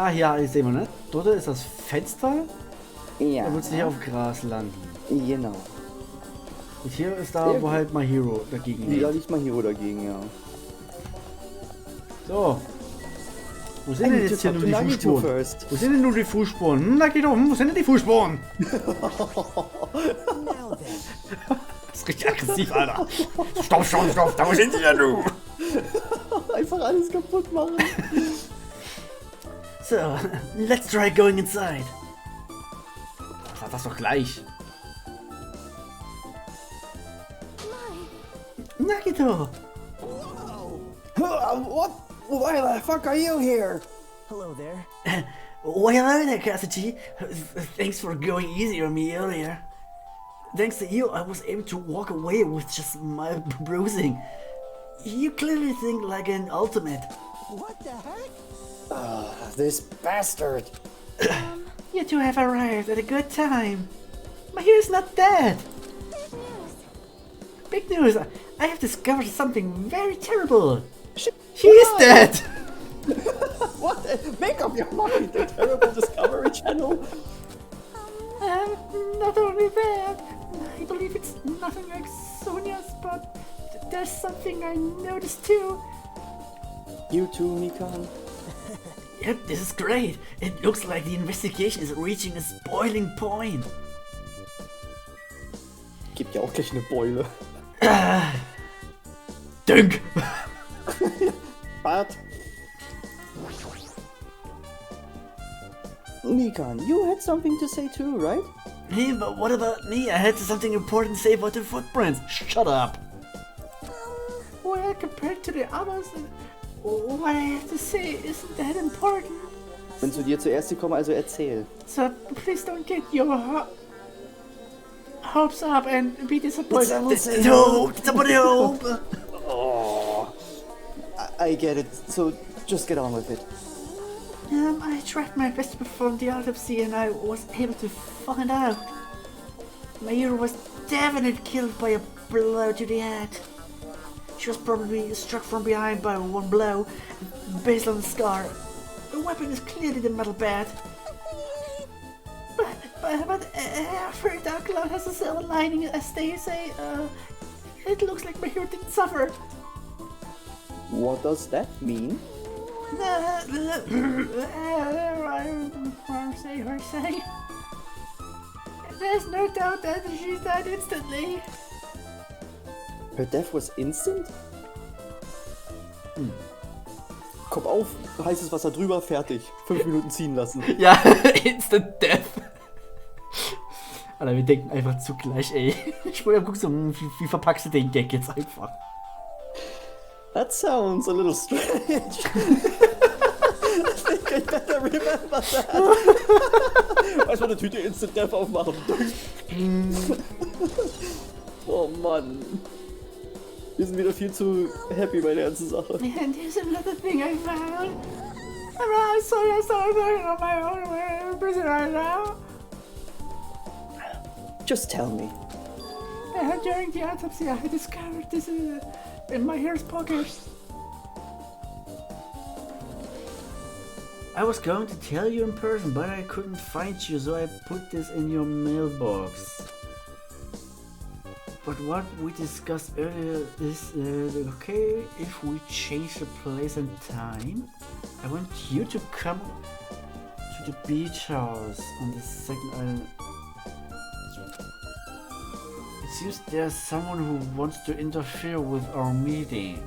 Ah, ja, ich sehe mal, ne? Dort ist das Fenster. Ja. Da wird sie hier auf Gras landen. Genau. Und hier ist da, wo halt My Hero dagegen liegt. Da liegt My Hero dagegen, ja. So. Wo sind denn jetzt hier nur die Fußspuren? Wo sind denn nur die Fußspuren? Da geht wo sind denn die Fußspuren? Das ist richtig aggressiv, Alter. Stopp, da wo sind sie denn, du? Einfach alles kaputt machen. So, let's try going inside. Sag das doch gleich. Nagito! What? Why the fuck are you here? Hello there. Well, hello there, Cassidy. Thanks for going easy on me earlier. Thanks to you, I was able to walk away with just my bruising. You clearly think like an ultimate. What the heck? This bastard. You two have arrived at a good time. My hero's not dead. Big news! I have discovered something very terrible. She is dead. What? Make up your mind. The terrible Discovery Channel. Not only that, I believe it's nothing like Sonia's, but there's something I noticed too. You too, Mikan. Yep, this is great. It looks like the investigation is reaching its boiling point. Gibt ja auch gleich eine Beule. Dunk! Bart. Mikan, you had something to say too, right? Hey, but what about me? I had something important to say about the footprints. Shut up! Well, compared to the others, what I have to say isn't that important. Wenn zu dir zuerst komme, also erzähl. So please don't get your hopes up and be disappointed. No, somebody help! Oh, I get it. So just get on with it. I tried my best to perform the autopsy and I was able to find out. My hero was definitely killed by a blow to the head. She was probably struck from behind by one blow, based on the scar. The weapon is clearly the metal bat. But after Dark Cloud has a silver lining, as they say, it looks like my hero didn't suffer. What does that mean? I say. There's no doubt that she died instantly. Her death was instant? Kopf auf, heißes Wasser drüber, fertig. 5 Minuten ziehen lassen. Ja, Instant Death. Alter, wir denken einfach zugleich, ey. Ich wollte gucken, so, wie verpackst du den Gag jetzt einfach? That sounds a little strange. I think I better remember that. Weiß man eine Tüte Instant Death aufmachen. Oh Mann. Wir sind wieder viel zu happy bei der ganzen Sache. And here's another thing I found. I'm sorry on my own prison right now. Just tell me. During the autopsy, I discovered this in my hair's pocket. I was going to tell you in person, but I couldn't find you, so I put this in your mailbox. But what we discussed earlier is okay if we change the place and time? I want you to come to the beach house on the second island. It seems there's someone who wants to interfere with our meeting.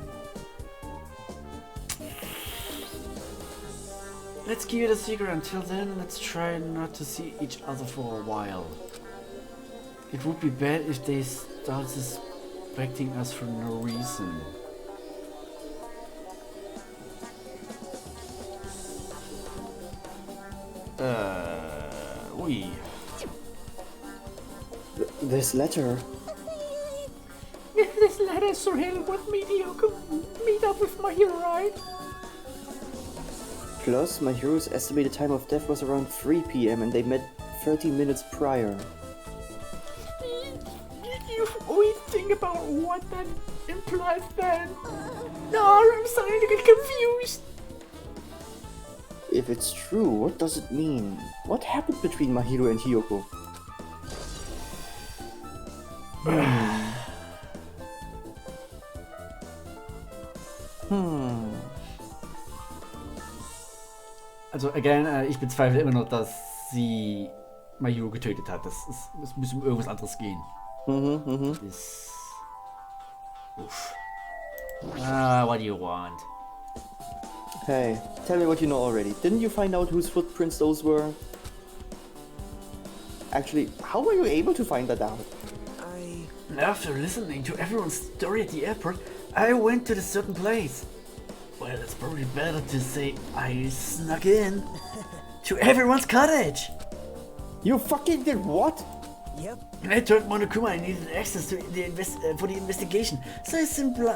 Let's keep it a secret until then. Let's try not to see each other for a while. It would be bad if they start suspecting us for no reason. Oui. This letter. If this letter is surreal with mediocre, meet up with my hero, right? Plus, my hero's estimated time of death was around 3 p.m. and they met 30 minutes prior. You always think about what that implies then. No, I'm starting to get confused. If it's true, what does it mean? What happened between Mahiro and Hiyoko? Also, again, ich bezweifle immer noch, dass sie Mahiro getötet hat. Es muss um irgendwas anderes gehen. Das... Uff. What do you want? Hey, tell me what you know already. Didn't you find out whose footprints those were? Actually, how were you able to find that out? After listening to everyone's story at the airport, I went to the certain place. Well, it's probably better to say I snuck in to everyone's cottage. You fucking did what? Yep. And I told Monokuma I needed access to the for the investigation. So I simply...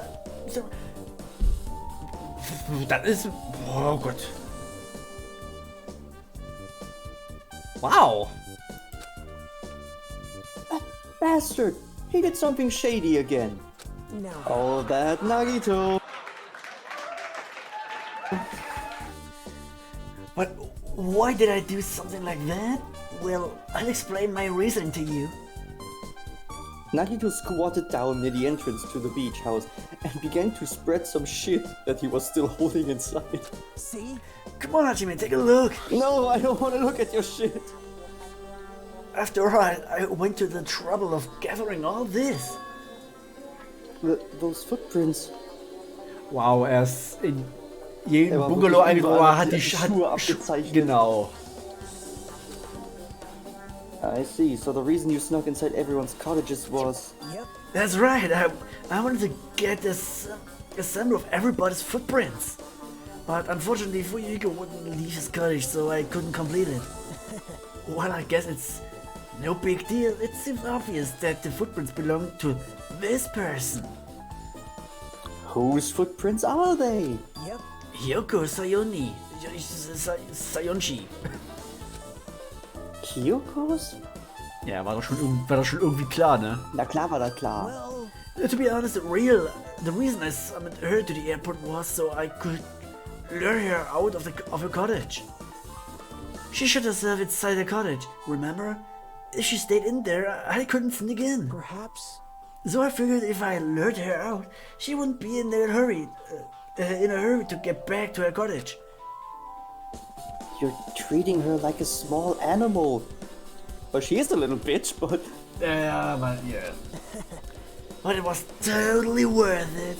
That is... Oh Gott. Wow. Bastard! He did something shady again. No. All that Nagito. But why did I do something like that? Well, I'll explain my reasoning to you. Nagito squatted down near the entrance to the beach house and began to spread some shit that he was still holding inside. See? Come on, Hajime, take a look. No, I don't want to look at your shit. After all, I went to the trouble of gathering all this. Those footprints. Wow, er ist in jedem war Bungalow wirklich eingetragen, überall hat die Schuhe abgezeichnet. Genau. I see, so the reason you snuck inside everyone's cottages was... Yep. That's right, I wanted to get this sample of everybody's footprints. But unfortunately, Fuyuhiko wouldn't leave his cottage, so I couldn't complete it. Well, I guess it's no big deal. It seems obvious that the footprints belong to this person. Whose footprints are they? Yep. Hyoko Sayonji. Kyokos? Ja, war doch schon irgendwie klar, ne? Na klar war das klar. Well, To be honest, the reason I summoned her to the airport was so I could lure her out of her cottage. She shut herself inside the cottage, remember? If she stayed in there, I couldn't sneak in. perhaps. So I figured if I lured her out, she wouldn't be in a hurry to get back to her cottage. You're treating her like a small animal. Well, she is a little bitch, but... But yeah. But it was totally worth it.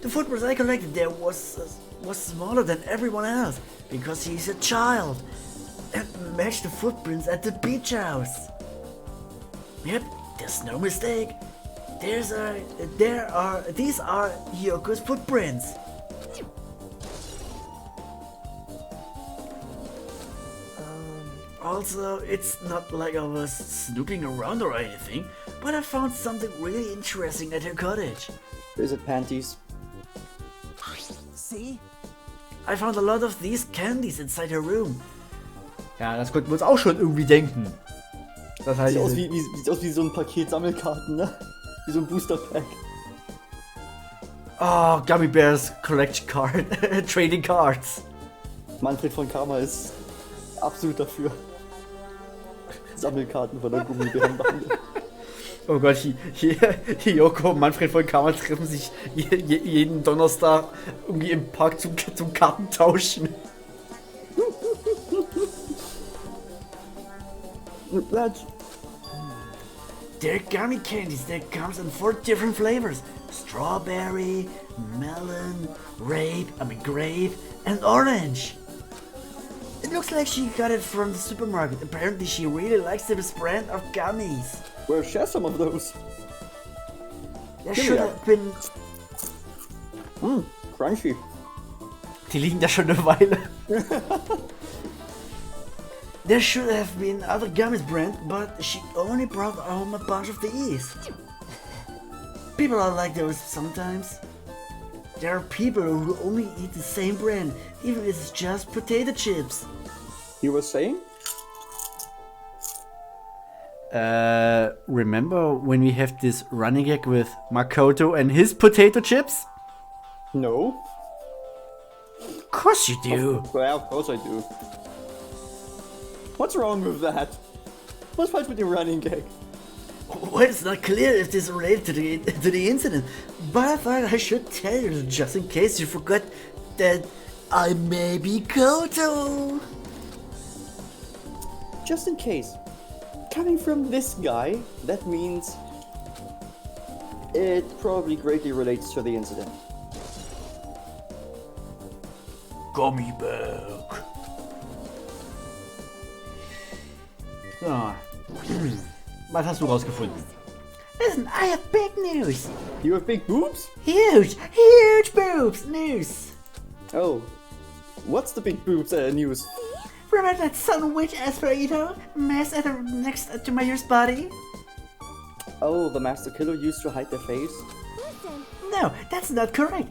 The footprints I collected there was smaller than everyone else because he's a child and matched the footprints at the beach house. Yep, there's no mistake. These are Hyoko's footprints. Also, it's not like I was snooping around or anything, but I found something really interesting at her cottage. Is it panties? See? I found a lot of these candies inside her room. Ja, das konnten wir uns auch schon irgendwie denken. Das heißt, Sieht aus wie so ein Paket Sammelkarten, ne? Wie so ein Booster-Pack. oh, Gummy Bears Collection Card, Trading Cards. Manfred von Karma ist absolut dafür. Sammelkarten von der Gummibärenbande. Oh Gott, Hyoko und Manfred von Kammer treffen sich jeden Donnerstag irgendwie im Park zum Kartentauschen. They're gummy candies that comes in 4 different flavors. Strawberry, melon, grape, and orange. It looks like she got it from the supermarket. Apparently she really likes this brand of gummies. Well, share some of those. There Give should me have been... Crunchy. Die liegen da schon eine Weile. There should have been other gummies brand, but she only brought home a bunch of these. People are like those sometimes. There are people who only eat the same brand, even if it's just potato chips. You were saying? Remember when we have this running gag with Makoto and his potato chips? No. Of course you do. Well, of course I do. What's wrong with that? What's wrong with your running gag? Well, it's not clear if this is related to the incident, but I thought I should tell you just in case you forgot that I may be Koto. Just in case. Coming from this guy, that means it probably greatly relates to the incident. Gummy back. So. Was hast du rausgefunden? Listen, I have big news. You have big boobs? Huge boobs news. Oh. What's the big boobs news? Remember that sandwich aspirator mess next to Mayur's body? Oh, the master killer used to hide their face? No, that's not correct.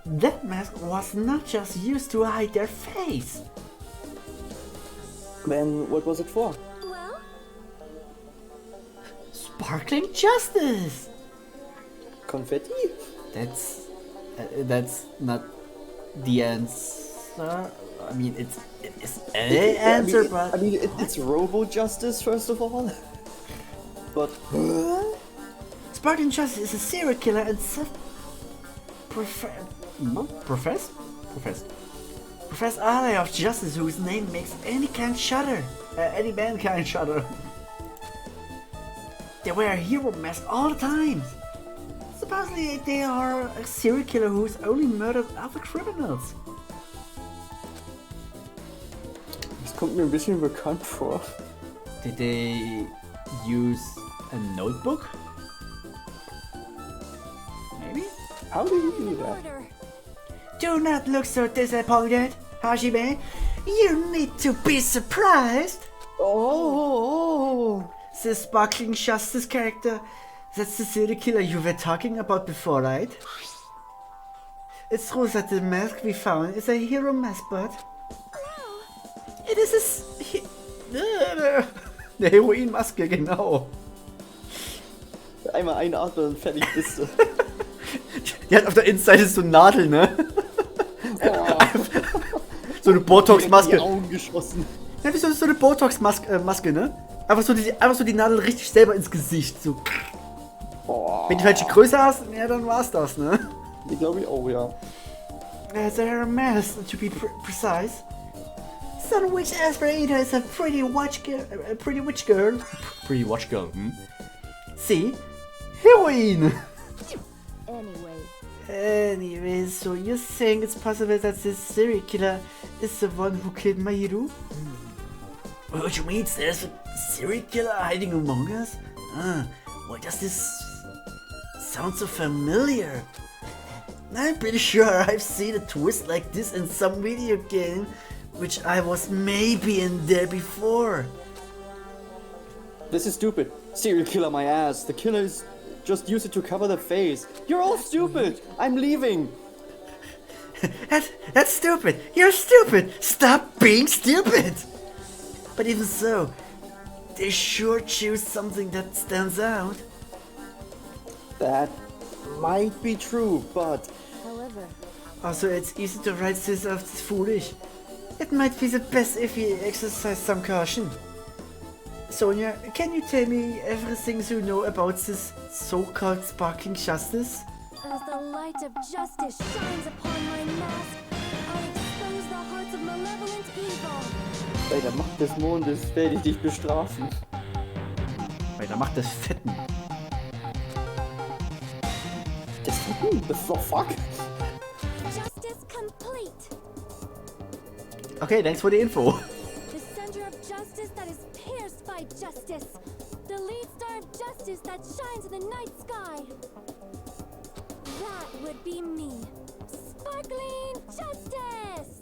That mask was not just used to hide their face. Then what was it for? Well, Sparkling justice. Confetti? That's not the answer. I mean, it's an answer, but it's robo-justice, first of all. But... Sparkling Justice is a serial killer and professed ally of justice whose name makes any mankind shudder. They wear a hero mask all the time. Supposedly they are a serial killer who's only murdered other criminals. Das kommt mir ein bisschen bekannt vor. Did they use a notebook? Maybe? How do you do that? order. Do not look so disappointed, Hajime. You need to be surprised. Oh! The Sparkling Justice character, that's the serial killer you were talking about before, right? It's true that the mask we found is a hero mask, but it is eine Heroinmaske, genau. Einmal einatmen und fertig bist du. Die hat auf der Innenseite so eine Nadel, ne? So eine Botox-Maske. Die Augen geschossen. Ja, das ist so eine Botox-Maske, ne? Einfach so die Nadel richtig selber ins Gesicht. So. Oh. Wenn du falsche Größe hast, ja, dann war's das, ne? Die glaube ich auch, ja. They're a mess, to be precise. Sandwich Aspirator is a pretty witch girl. Pretty watch girl, See? Heroin! Anyway, so you're saying it's possible that this serial killer is the one who killed Mahiru? Which means there's a serial killer hiding among us? Why does this sound so familiar? I'm pretty sure I've seen a twist like this in some video game, which I was maybe in there before. This is stupid. Serial killer my ass. The killer is just use it to cover the face. You're all stupid. I'm leaving. That's stupid. You're stupid. Stop being stupid. But even so, they sure choose something that stands out. That might be true, but... However, Also, it's easy to write this off as foolish. It might be the best if we exercise some caution. Sonia, can you tell me everything you know about this so-called Sparkling Justice? as the light of justice shines upon my mask, I expose the hearts of malevolent evil. Bei der Macht des Mondes werde ich dich bestrafen. Bei der Macht des Fetten. Das the fuck? Justice complete. Okay, thanks for the info. The center of justice that is pierced by justice. The lead star of justice that shines in the night sky. That would be me. Sparkling Justice!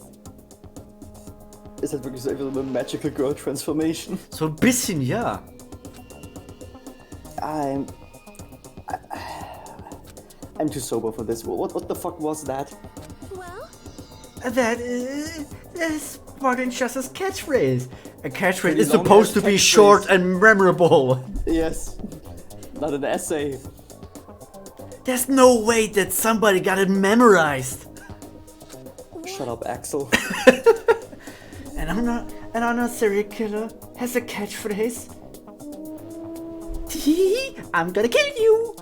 Ist halt wirklich so einfach so eine Magical Girl Transformation. So ein bisschen, ja. I'm too sober for this. What the fuck was that? Well, That is Sparkling Justice catchphrase. A catchphrase Pretty is long supposed to ass be catchphrase. short and memorable. Yes. Not an essay. There's no way that somebody got it memorized. well, Shut up, Axel. And I'm not serial killer has a catchphrase. I'm gonna kill you.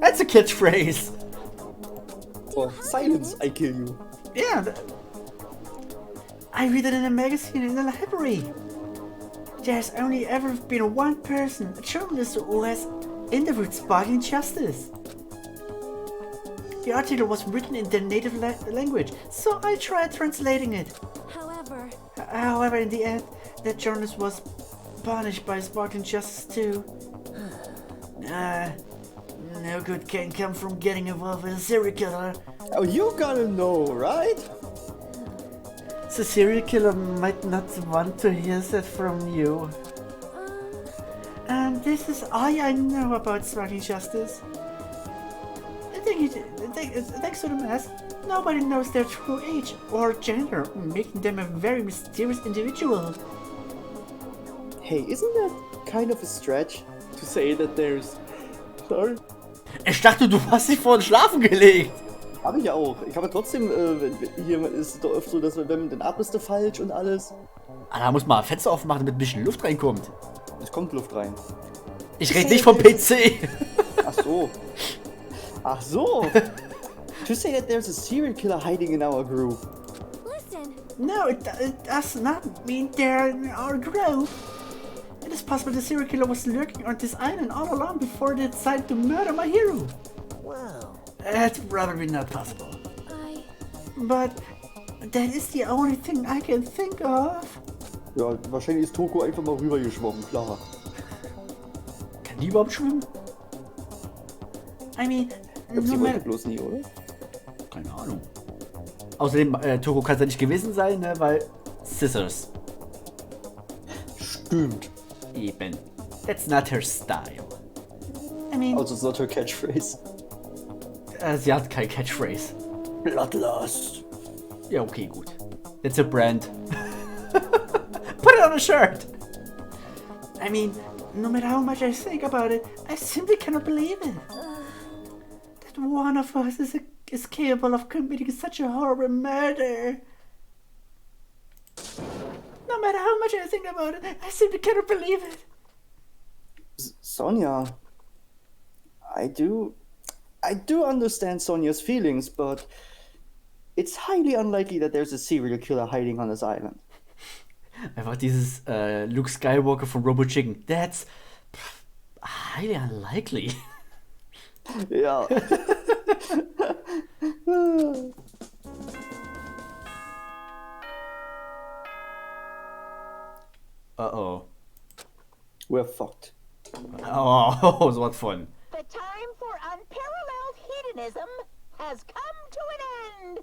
That's a catchphrase. Or silence, I kill you. Yeah. I read it in a magazine in the library. There's only ever been one person, a journalist, who has interviewed Sparkling Justice. The article was written in their native language, so I tried translating it. However, in the end, that journalist was punished by Sparkling Justice too. No good can come from getting involved with a serial killer. Oh, you gotta know, right? The serial killer might not want to hear that from you. And this is all I know about Sparkling Justice. Thanks to the mask, nobody knows their true age or gender, making them a very mysterious individual. Hey, isn't that kind of a stretch to say that there's... Sorry? Ich dachte, du hast dich vorhin schlafen gelegt. Hab ich ja auch. Ich habe trotzdem, hier ist es doch öfter so, dass wenn dann atmest du falsch und alles. Da muss man Fenster aufmachen, damit ein bisschen Luft reinkommt. Es kommt Luft rein. Ich rede nicht vom PC. Ach so. Ach so. To say that there's a serial killer hiding in our group. Listen. No, it does not mean they're in our group. It is possible the serial killer was lurking on this island all along before they decided to murder my hero. Wow. That's probably not possible. But that is the only thing I can think of. Ja, wahrscheinlich ist Toko einfach mal rübergeschwommen, klar. Kann die überhaupt schwimmen? I mean, Ich glaub, sie wollte bloß nie, oder? Keine Ahnung. Außerdem, Toko kann es ja nicht gewesen sein, ne, weil Scissors. Stimmt. Eben. That's not her style. I mean... Also it's not her catchphrase. Sie hat kein Catchphrase. Bloodlust. Ja, okay, gut. That's a brand. Put it on a shirt! I mean, no matter how much I think about it, I simply cannot believe it. That one of us is capable of committing such a horrible murder. No matter how much I think about it, I simply cannot believe it. Sonja, I do understand Sonja's feelings, but it's highly unlikely that there's a serial killer hiding on this island. Einfach dieses Luke Skywalker von Robo Chicken. That's highly unlikely. Ja. Uh-oh. We're fucked. Oh, so was fun. The time for unparalleled hedonism has come to an end.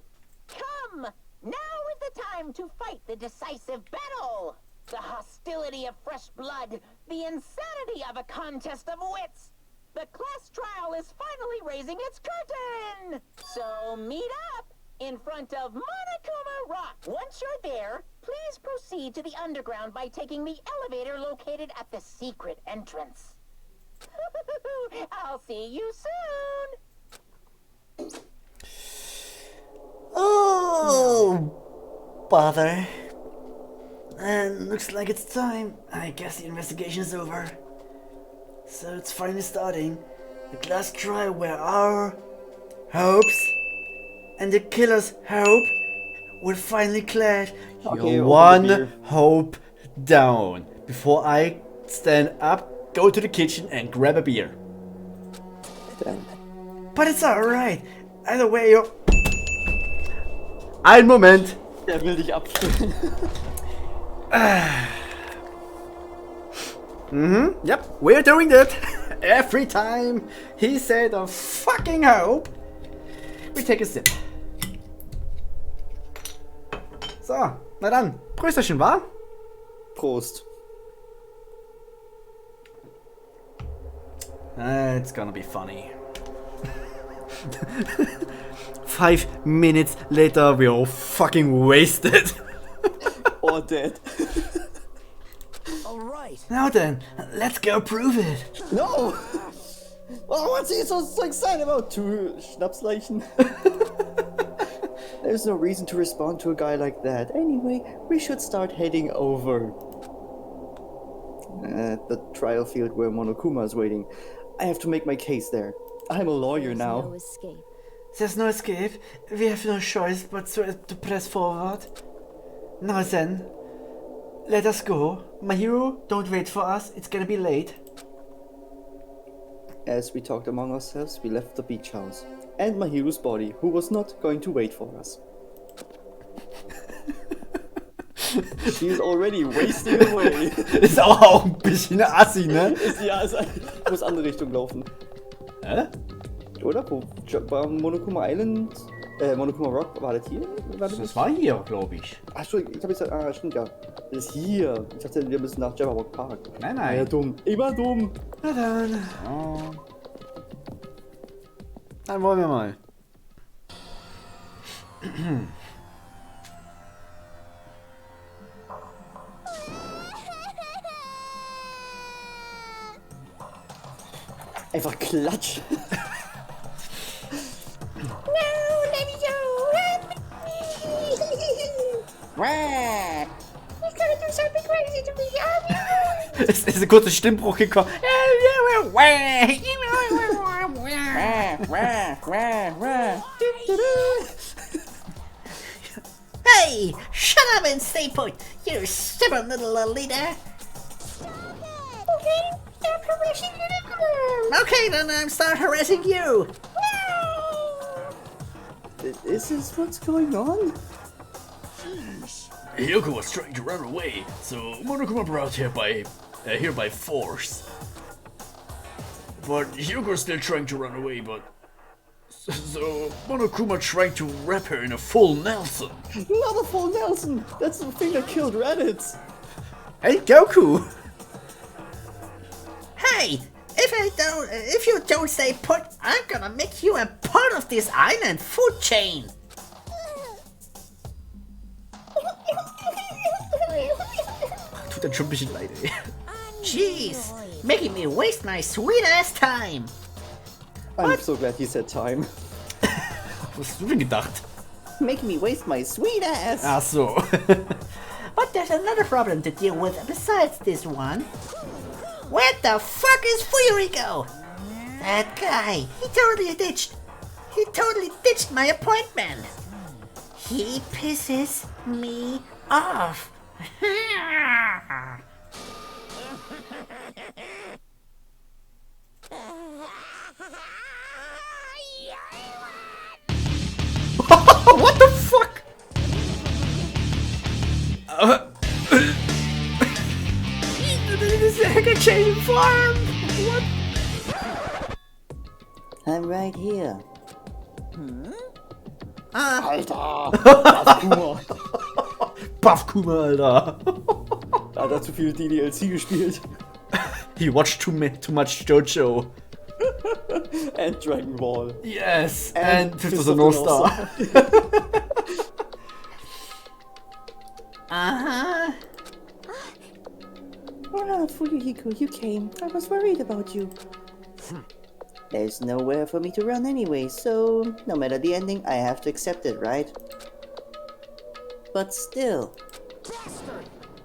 Come, now is the time to fight the decisive battle. The hostility of fresh blood, the insanity of a contest of wits. The class trial is finally raising its curtain. So meet up in front of Monokuma Rock. Once you're there, please proceed to the underground by taking the elevator located at the secret entrance. I'll see you soon. Oh, bother. And looks like it's time. I guess the investigation is over. So it's finally starting. The last trial where our hopes and the killer's hope will finally clash. Okay, You're open the one beer. hope down. Before I stand up, go to the kitchen and grab a beer. Damn. But it's alright. Either way, you're... Ein Moment. Der will dich abstellen. Yep, we're doing that. Every time he said a fucking hope, we take a sip. So, na dann, Prösterchen, wa? Prost. It's gonna be funny. 5 minutes later, we're all fucking wasted. Or dead. All right. Now then, let's go prove it. No! Oh, what's he so excited about? 2 Schnapsleichen. There's no reason to respond to a guy like that. Anyway, we should start heading over. At the trial field where Monokuma is waiting. I have to make my case there. I'm a lawyer There's now. no escape. There's no escape. We have no choice but to press forward. Now then, let us go. My hero, don't wait for us. It's gonna be late. As we talked among ourselves, we left the beach house. And Mahiru's body, who was not going to wait for us. She is already wasting away. Ist aber auch ein bisschen assi, ne? Ja, muss andere Richtung laufen. Hä? Oder? Wo war Monokuma Island? Monokuma Rock, war das hier? Das war hier, glaube ich. Ach, Entschuldigung, ich hab jetzt. Stimmt ja. Das ist hier. Ich dachte, wir müssen nach Jabberwock Park. Nein, Ja, nein. dumm. Immer dumm. Na dann. Oh. Dann wollen wir mal. Einfach Klatsch. Es ist ein kurzer Stimmbruch gekommen. Hey, shut up and stay put, you stubborn little leader. Okay, stop harassing little girl. Okay, then I'm start harassing you. Is this what's going on? Hyoko was trying to run away, so Monokuma brought her here by force. But Hyoko's still trying to run away, but... So Monokuma tried to wrap her in a full Nelson. Not a full Nelson! That's the thing that killed Reddit! Hey, Goku! Hey, if you don't stay put, I'm gonna make you a part of this island food chain. Tut dann schon ein bisschen leid, ey. Jeez, making me waste my sweet ass time. I'm so glad you said time. Was hast du denn gedacht? Make me waste my sweet ass! Ach so. But there's another problem to deal with besides this one. Where the fuck is Fuyurigo? That guy, he totally ditched my appointment. He pisses me off. What the fuck? This is changing form. What? I'm right here. Ah. Alter! Buff-Kuma, Alter. Hat er zu viel DLC gespielt. He watched too much JoJo. And Dragon Ball. Yes, And and Fifth of the North Star. Uh-huh. Oh, Fuyuhiko, you came. I was worried about you. There's nowhere for me to run anyway, so no matter the ending, I have to accept it, right? But still.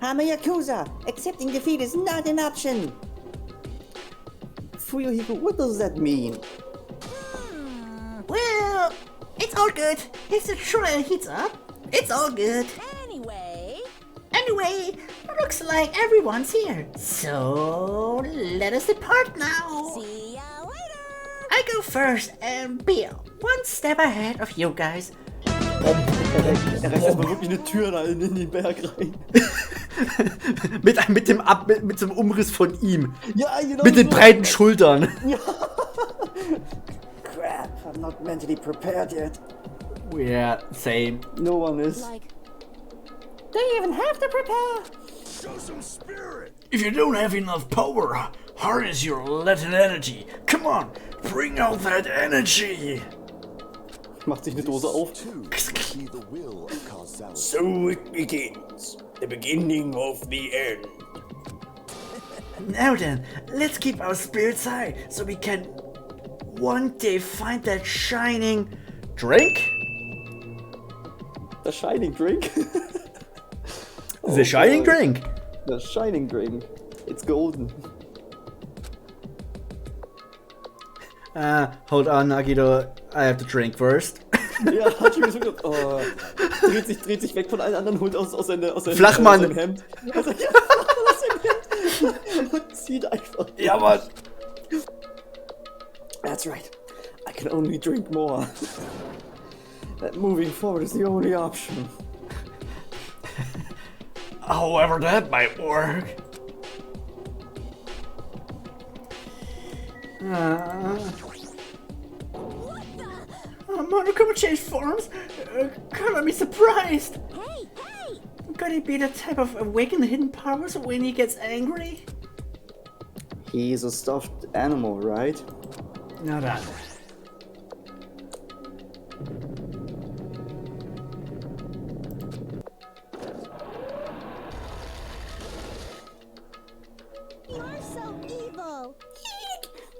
I'm a Yakuza! Accepting defeat is not an option! Fuyuhiko, what does that mean? Well, it's all good. If the trial heats up, it's all good. Anyway, looks like everyone's here. So, let us depart now. See ya later. I go first and be one step ahead of you guys. Er reißt erstmal wirklich eine Tür da in den Berg rein. mit so einem Umriss von ihm. Ja, genau. Mit den breiten Schultern. Ja. Crap, I'm not mentally prepared yet. Yeah, same. No one is. Like, Do you even have to prepare? If you don't have enough power, harness your latent energy. Come on, bring out that energy. Macht sich eine Dose auf. So it begins. The beginning of the end. Now then, let's keep our spirits high so we can one day find that shining drink? The shining drink? The shining boy. drink. The shining drink. It's golden. Hold on, Nagito. I have to drink first. Ja, Hajime so gedacht, oh, dreht sich weg von allen anderen, holt aus seinem Flachmann. Hemd. Also, ja, aus seinem Hemd. Und zieht einfach. Ja, Mann. That's right. I can only drink more. That moving forward is the only option. However, that might work. Monokuma changed forms? Color me surprised! Hey, hey! Could he be the type of awakened hidden powers when he gets angry? He's a stuffed animal, right? No, that. You're so evil!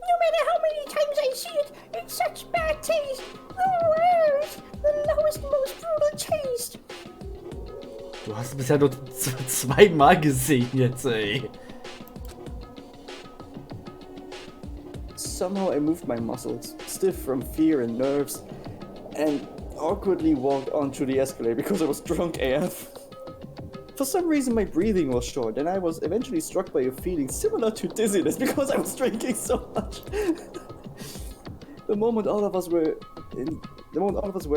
No matter how many times I see it, it's such bad taste. The worst, the lowest, most brutal taste. Du hast bisher nur zweimal gesehen jetzt, ey. Somehow I moved my muscles, stiff from fear and nerves, and awkwardly walked onto the escalator because I was drunk AF. For some reason my breathing was short, and I was eventually struck by a feeling similar to dizziness because I was drinking so much. The moment all of us were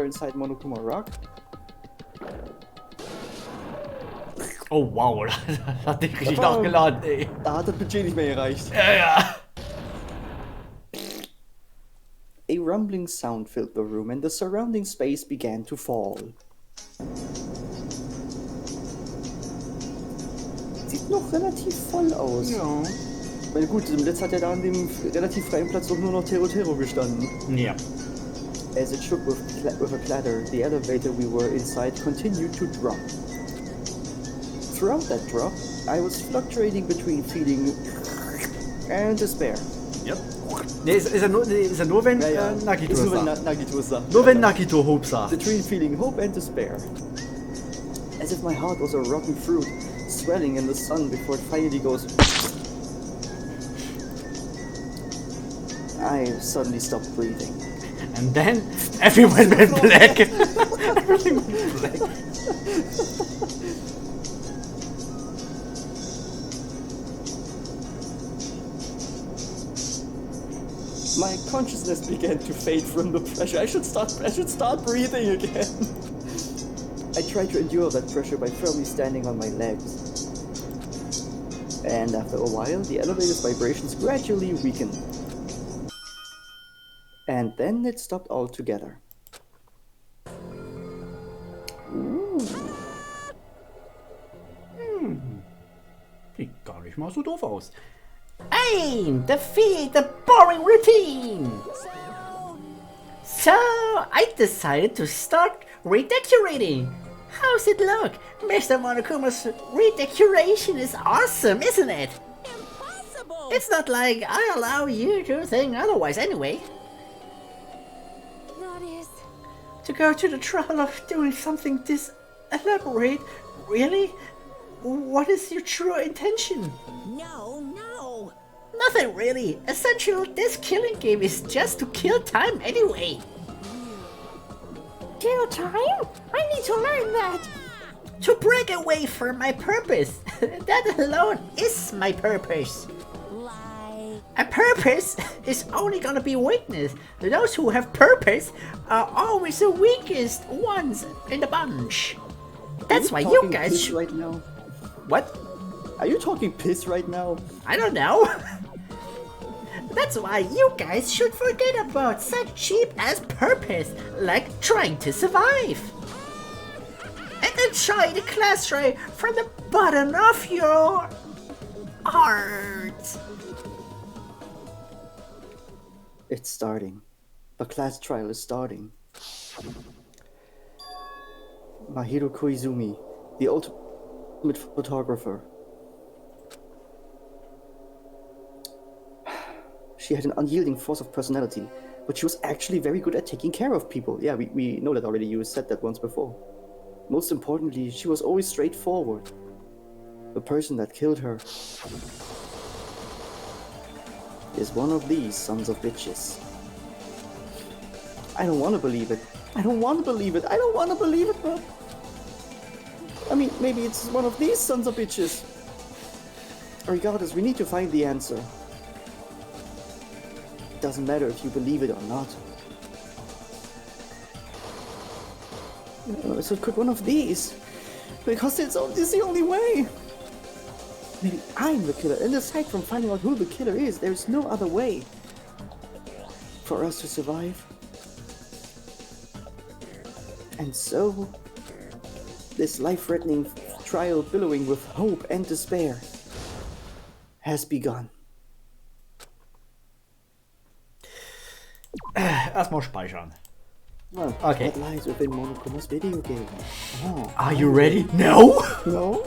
inside Monokuma Rock, Oh wow, das hat dich richtig nachgeladen, ey. da hat das Budget nicht mehr gereicht. Ja, ja. A rumbling sound filled the room and the surrounding space began to fall. Sieht noch relativ voll aus. Ja. Ich meine, gut, im Letzt hat er da an dem relativ freien Platz doch nur noch Tero gestanden. Ja. As it shook with a clatter, the elevator we were inside continued to drop. Throughout that drop, I was fluctuating between feeling and despair. Yep. Nee, ist er nur wenn Nagito Ist es nur wenn sagt. Nagito es sagt. Nur wenn Nagito Hope sagt. Between feeling hope and despair. As if my heart was a rotten fruit, swelling in the sun before it finally goes. I suddenly stopped breathing. And then everyone went black. Everything went black. My consciousness began to fade from the pressure. I should start breathing again. I tried to endure that pressure by firmly standing on my legs. And after a while, the elevator's vibrations gradually weakened. And then it stopped altogether. Sieht gar nicht mal so doof aus. Aim! Defeat the boring routine! So, I decided to start redecorating. How's it look? Mr. Monokuma's redecoration is awesome, isn't it? Impossible! It's not like I allow you to think otherwise anyway. That is... To go to the trouble of doing something this elaborate? Really? What is your true intention? No, no. Nothing really. Essentially, this killing game is just to kill time anyway. Kill time? I need to learn that. To break away from my purpose. That alone is my purpose. Lie. A purpose is only gonna be weakness. Those who have purpose are always the weakest ones in the bunch. That's why you guys piss should... right now. What? Are you talking piss right now? I don't know. That's why you guys should forget about such cheap ass purpose, like trying to survive. And enjoy the class try from the bottom of your heart. It's starting. The class trial is starting. Mahiro Koizumi, the ultimate photographer. She had an unyielding force of personality, but she was actually very good at taking care of people. Yeah, we know that already. You said that once before. Most importantly, she was always straightforward. The person that killed her is one of these sons of bitches. I don't want to believe it. I don't want to believe it. I don't want to believe it, but... I mean, maybe it's one of these sons of bitches. Regardless, we need to find the answer. It doesn't matter if you believe it or not. So could one of these? Because it's the only way. Maybe I'm the killer, and aside from finding out who the killer is, there's no other way for us to survive. And so, this life-threatening trial billowing with hope and despair has begun. Erstmal speichern. Well, Okay. that lies within Monokuma's video game. Oh, Are you ready? No? no?